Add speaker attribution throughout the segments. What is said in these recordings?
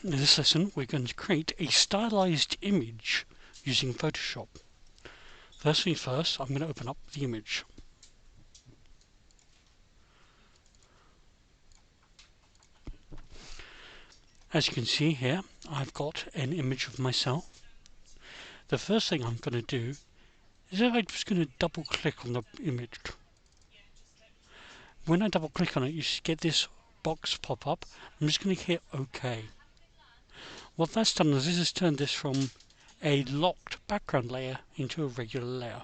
Speaker 1: In this lesson we're going to create a stylized image using Photoshop. First things first, I'm going to open up the image. As you can see here, I've got an image of myself. The first thing I'm going to do is I'm just going to double click on the image. When I double click on it, you should get this box pop up. I'm just going to hit OK. What that's done is this has turned this from a locked background layer into a regular layer.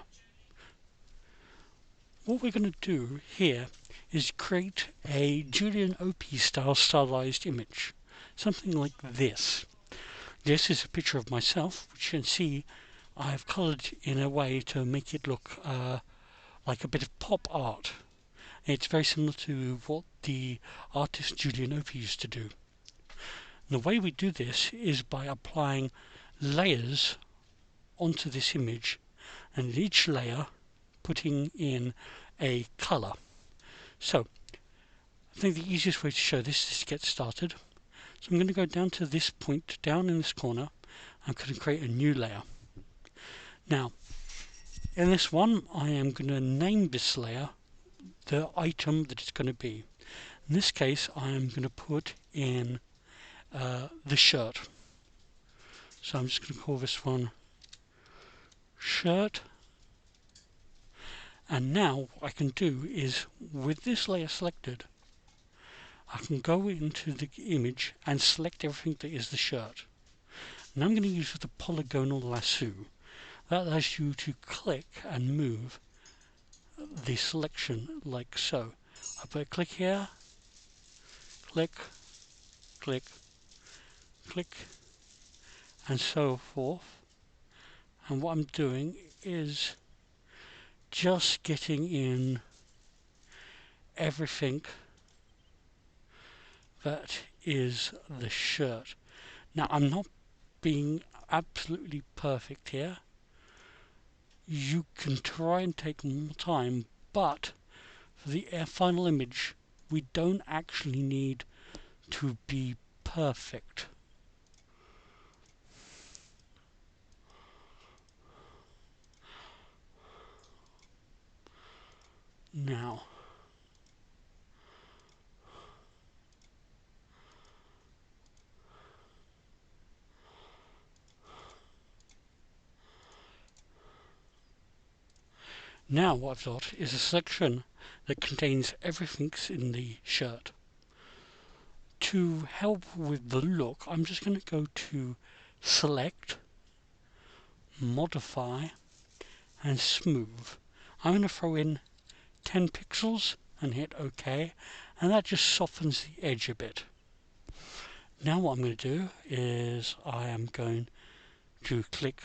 Speaker 1: What we're going to do here is create a Julian Opie style stylized image. Something like this. This is a picture of myself, which you can see I've coloured in a way to make it look like a bit of pop art. It's very similar to what the artist Julian Opie used to do. The way we do this is by applying layers onto this image, and each layer putting in a colour. So I think the easiest way to show this is to get started. So I'm going to go down to this point, down in this corner. I'm going to create a new layer. Now, in this one, I am going to name this layer the item that it's going to be. In this case, I am going to put in the shirt. So I'm just going to call this one shirt. And now what I can do is, with this layer selected, I can go into the image and select everything that is the shirt. Now I'm going to use the polygonal lasso. That allows you to click and move the selection like so. I put a click here, click, click, click, and so forth. And what I'm doing is just getting in everything that is the shirt. Now I'm not being absolutely perfect here. You can try and take more time, but for the final image we don't actually need to be perfect. Now what I've got is a selection that contains everything in the shirt. To help with the look, I'm just going to go to Select, Modify, and Smooth. I'm going to throw in 10 pixels and hit OK, and that just softens the edge a bit. Now what I'm going to do is I am going to click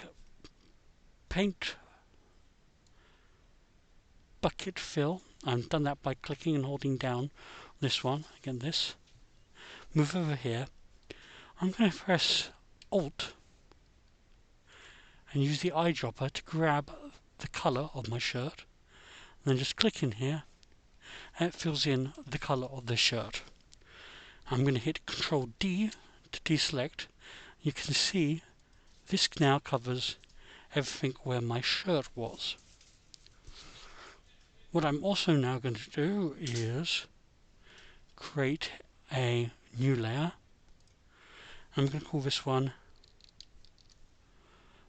Speaker 1: Paint Bucket Fill. I've done that by clicking and holding down this one, again this. Move over here. I'm going to press Alt and use the eyedropper to grab the colour of my shirt. And then just click in here and it fills in the colour of the shirt. I'm going to hit Ctrl D to deselect. You can see this now covers everything where my shirt was. What I'm also now going to do is create a new layer. I'm going to call this one,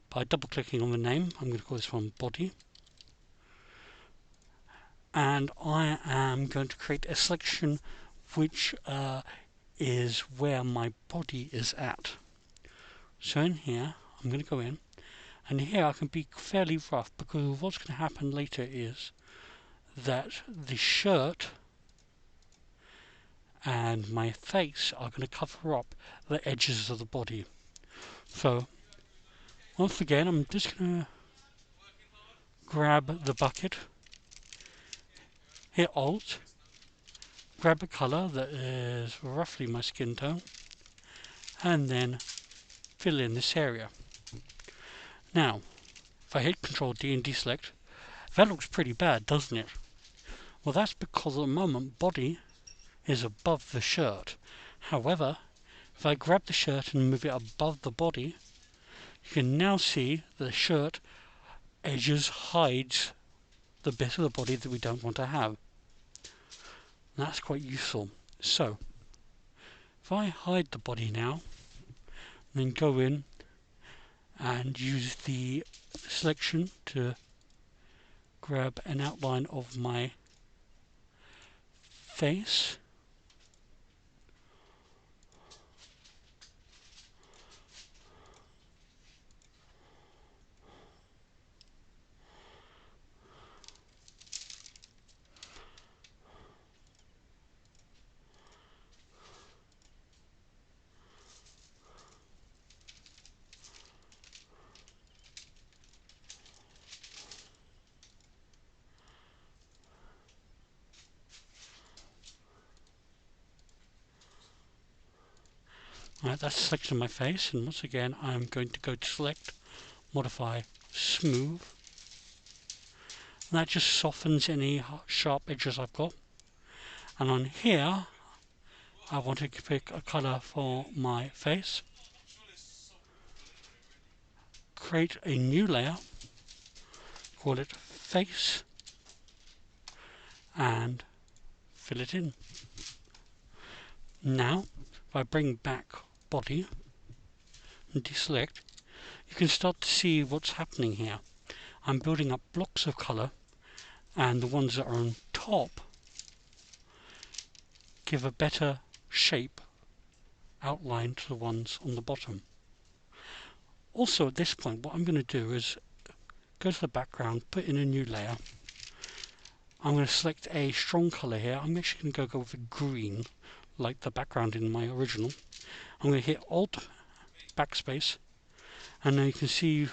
Speaker 1: by double clicking on the name, I'm going to call this one Body. And I am going to create a selection which is where my body is at. So in here, I'm going to go in, and here I can be fairly rough, because what's going to happen later is that the shirt and my face are going to cover up the edges of the body. So once again, I'm just going to grab the bucket, hit Alt, grab a colour that is roughly my skin tone, and then fill in this area. Now if I hit Ctrl D and deselect, that looks pretty bad, doesn't it? Well, that's because at the moment body is above the shirt. However, If I grab the shirt and move it above the body, you can now see the shirt edges hides the bit of the body that we don't want to have. And that's quite useful. So, if I hide the body now, then go in and use the selection to grab an outline of my face. Right, that's the selection of my face, and once again I'm going to go to select, modify, smooth. And that just softens any sharp edges I've got. And on here I want to pick a colour for my face. Create a new layer, call it face, and fill it in. Now, if I bring back body and deselect, you can start to see what's happening here. I'm building up blocks of colour, and the ones that are on top give a better shape outline to the ones on the bottom. Also at this point what I'm going to do is go to the background, put in a new layer. I'm going to select a strong colour here. I'm actually going to go with a green like the background in my original. I'm going to hit Alt backspace, and now you can see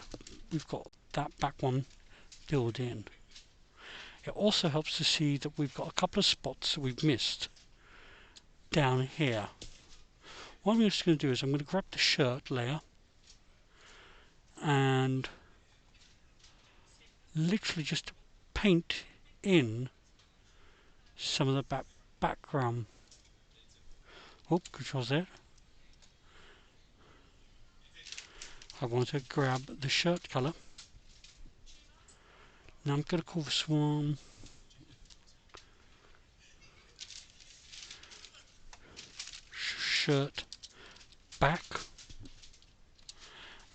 Speaker 1: we've got that back one filled in. It also helps to see that we've got a couple of spots that we've missed down here. What I'm just going to do is I'm going to grab the shirt layer and literally just paint in some of the background. Oh, Control Z. I want to grab the shirt colour. Now I'm going to call this one shirt back.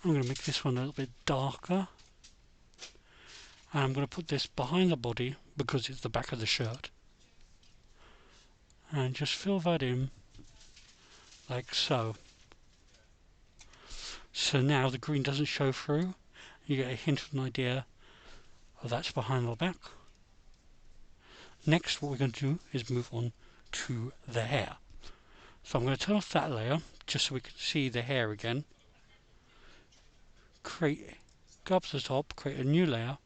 Speaker 1: I'm going to make this one a little bit darker. And I'm going to put this behind the body because it's the back of the shirt. And just fill that in like so. So now the green doesn't show through. You get a hint of an idea of that's behind the back. Next, what we're going to do is move on to the hair. So I'm going to turn off that layer just so we can see the hair again. Go up to the top, create a new layer,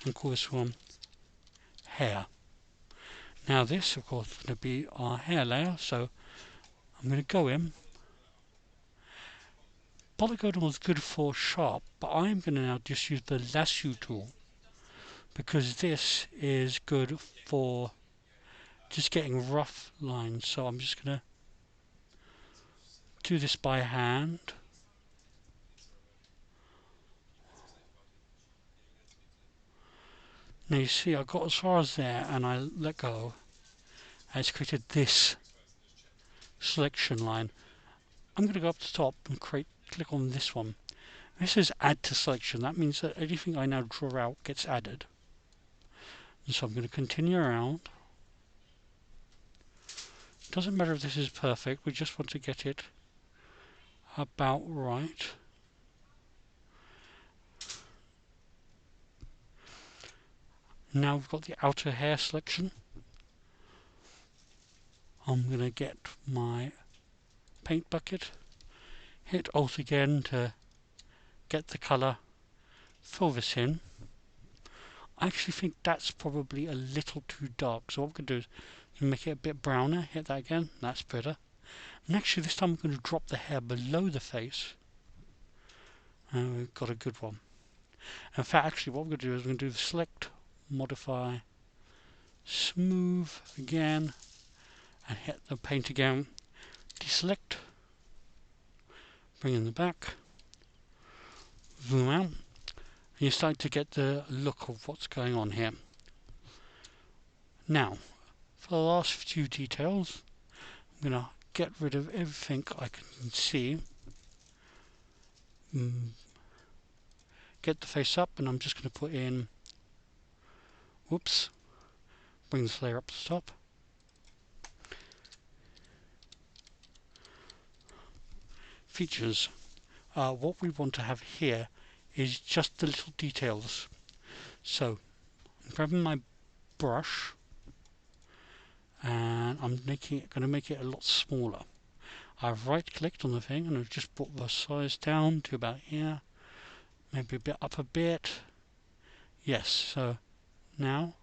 Speaker 1: and call this one hair. Now this, of course, is going to be our hair layer. So I'm going to go in. Polygon was good for sharp, but I'm going to now just use the lasso tool because this is good for just getting rough lines. So I'm just going to do this by hand. Now you see I got as far as there and I let go, and it's created this selection line. I'm going to go up to the top and click on this one. This is add to selection. That means that anything I now draw out gets added. And so I'm going to continue around. Doesn't matter if this is perfect, we just want to get it about right. Now we've got the outer hair selection. I'm going to get my paint bucket, hit Alt again to get the colour, fill this in. I actually think that's probably a little too dark, so what I'm going to do is make it a bit browner, hit that again, that's better. And actually this time I'm going to drop the hair below the face, and we've got a good one. In fact, actually what I'm going to do is I'm going to do the select, modify, smooth again, and hit the paint again, deselect, bring in the back, zoom out, and you start to get the look of what's going on here. Now, for the last few details, I'm going to get rid of everything I can see. Get the face up, and I'm just going to put in, whoops, bring this layer up to the top. Features. What we want to have here is just the little details. So, I'm grabbing my brush, and I'm going to make it a lot smaller. I've right clicked on the thing and I've just brought the size down to about here, maybe a bit up a bit. Yes, so now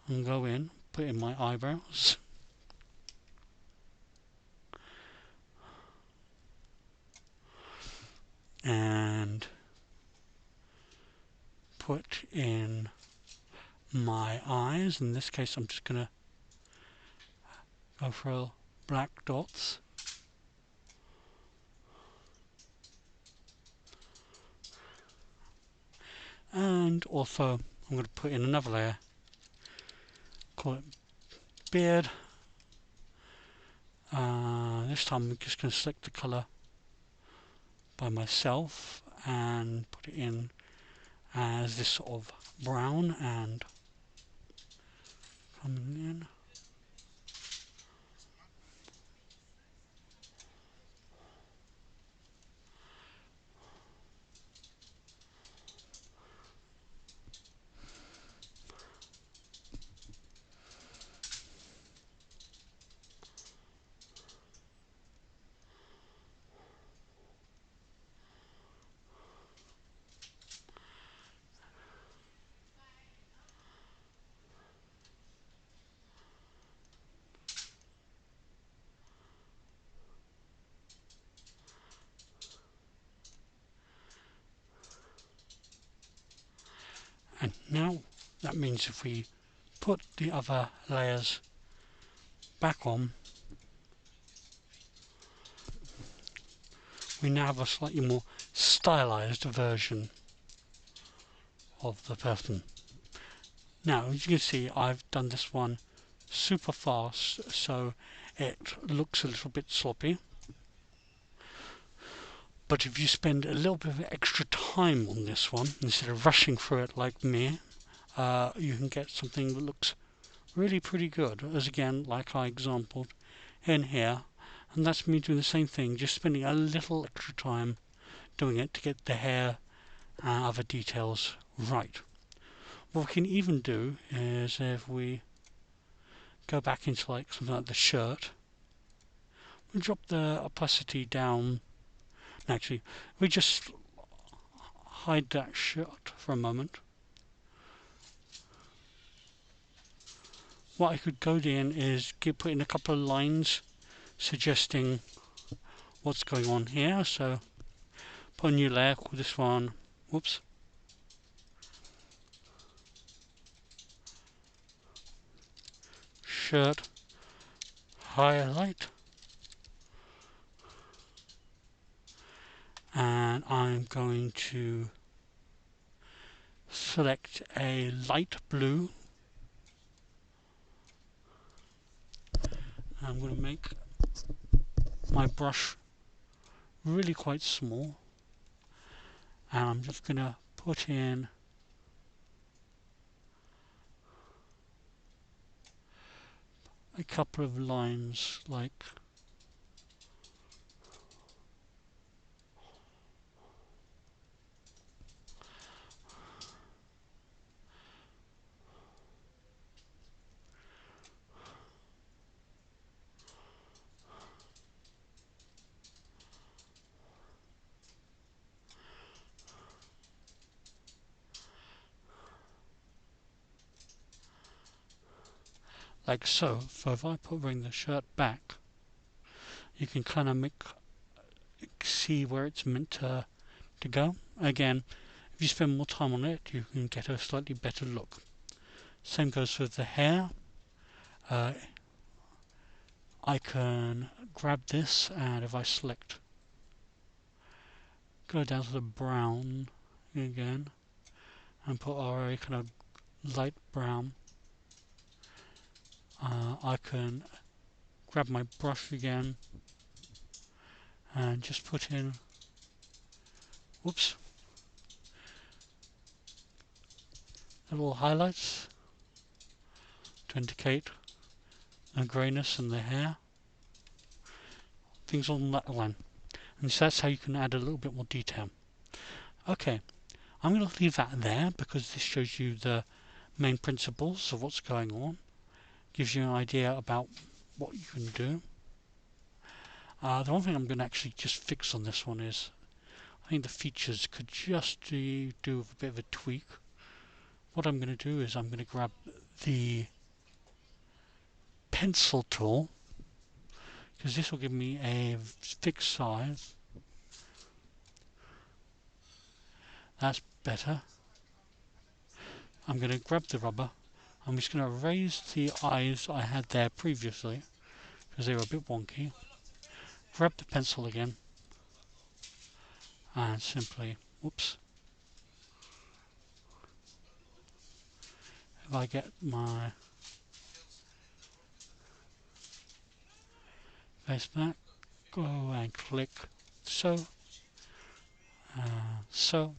Speaker 1: I'm going to go in, put in my eyebrows, and put in my eyes. In this case I'm just going to go for black dots. And also I'm going to put in another layer, call it beard. This time I'm just going to select the colour by myself and put it in as this sort of brown, and coming in. And now that means if we put the other layers back on, we now have a slightly more stylized version of the person. Now, as you can see, I've done this one super fast, so it looks a little bit sloppy. But if you spend a little bit of extra time on this one, instead of rushing through it like me, you can get something that looks really pretty good, as again, like I exampled in here. And that's me doing the same thing, just spending a little extra time doing it to get the hair and other details right. What we can even do is, if we go back into like something like the shirt, we drop the opacity down. Actually, we just hide that shirt for a moment. What I could go in is put in a couple of lines suggesting what's going on here. So put a new layer, call this one, whoops, shirt highlight, and I'm going to select a light blue. I'm going to make my brush really quite small, and I'm just going to put in a couple of lines like so. So if I bring the shirt back, you can kind of see where it's meant to go. Again, if you spend more time on it, you can get a slightly better look. Same goes with the hair. I can grab this, and if I select go down to the brown again and put our kind of light brown. I can grab my brush again and just put in, whoops, little highlights to indicate the greyness in the hair, things on that line. And so that's how you can add a little bit more detail. Okay, I'm going to leave that there because this shows you the main principles of what's going on, gives you an idea about what you can do. The one thing I'm going to actually just fix on this one is I think the features could just do a bit of a tweak. What I'm going to do is I'm going to grab the pencil tool, because this will give me a fixed size. That's better. I'm going to grab the rubber. I'm just going to erase the eyes I had there previously because they were a bit wonky. Grab the pencil again and simply, whoops, if I get my face back, go and click so, so,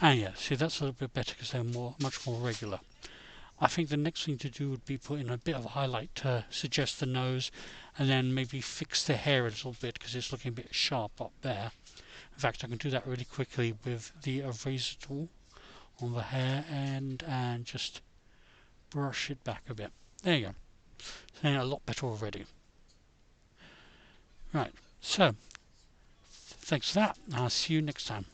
Speaker 1: and yeah, see that's a little bit better because they're much more regular. I think the next thing to do would be put in a bit of a highlight to suggest the nose, and then maybe fix the hair a little bit because it's looking a bit sharp up there. In fact, I can do that really quickly with the eraser tool on the hair and just brush it back a bit. There you go. It's a lot better already. Right, so thanks for that. I'll see you next time.